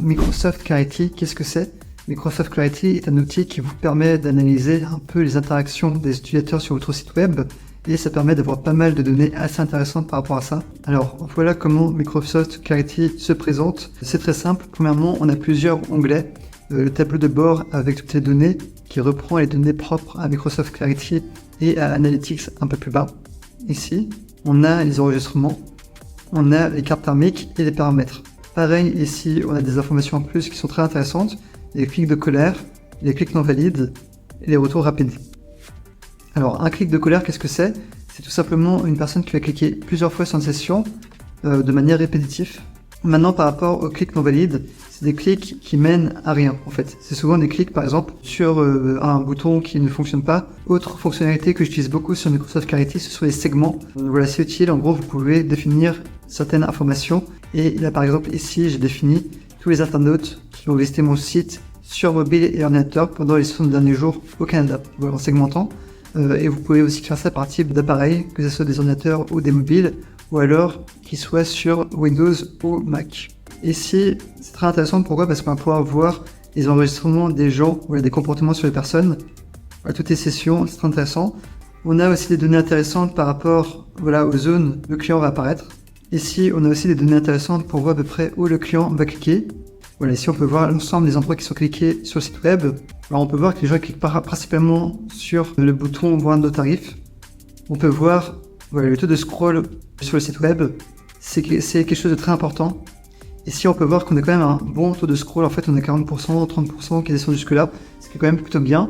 Microsoft Clarity, qu'est-ce que c'est? Microsoft Clarity est un outil qui vous permet d'analyser un peu les interactions des utilisateurs sur votre site web et ça permet d'avoir pas mal de données assez intéressantes par rapport à ça. Alors voilà comment Microsoft Clarity se présente. C'est très simple. Premièrement, on a plusieurs onglets. Le tableau de bord avec toutes les données qui reprend les données propres à Microsoft Clarity et à Analytics un peu plus bas. Ici, on a les enregistrements, on a les cartes thermiques et les paramètres. Pareil, ici, on a des informations en plus qui sont très intéressantes, les clics de colère, les clics non valides et les retours rapides. Alors, un clic de colère, qu'est-ce que c'est? C'est tout simplement une personne qui va cliquer plusieurs fois sur une session de manière répétitive. Maintenant, par rapport aux clics non valides, c'est des clics qui mènent à rien, en fait. C'est souvent des clics, par exemple, sur un bouton qui ne fonctionne pas. Autre fonctionnalité que j'utilise beaucoup sur Microsoft Clarity, ce sont les segments. Voilà, c'est utile. En gros, vous pouvez définir certaines informations. Et là, par exemple, ici, j'ai défini tous les internautes qui ont visité mon site sur mobile et ordinateur pendant les 60 derniers jours au Canada. Voilà, en segmentant. Et vous pouvez aussi faire ça par type d'appareil, que ce soit des ordinateurs ou des mobiles, ou alors qu'ils soient sur Windows ou Mac. Ici, c'est très intéressant. Pourquoi? Parce qu'on va pouvoir voir les enregistrements des gens, ou des comportements sur les personnes. Voilà, toutes les sessions, c'est très intéressant. On a aussi des données intéressantes par rapport aux zones où le client va apparaître. Ici, on a aussi des données intéressantes pour voir à peu près où le client va cliquer. Voilà, ici on peut voir l'ensemble des endroits qui sont cliqués sur le site web. Alors on peut voir que les gens cliquent principalement sur le bouton voir nos tarifs. On peut voir le taux de scroll sur le site web. C'est quelque chose de très important. Ici on peut voir qu'on a quand même un bon taux de scroll. En fait on a 40%, 30% qui descend jusque là, ce qui est quand même plutôt bien.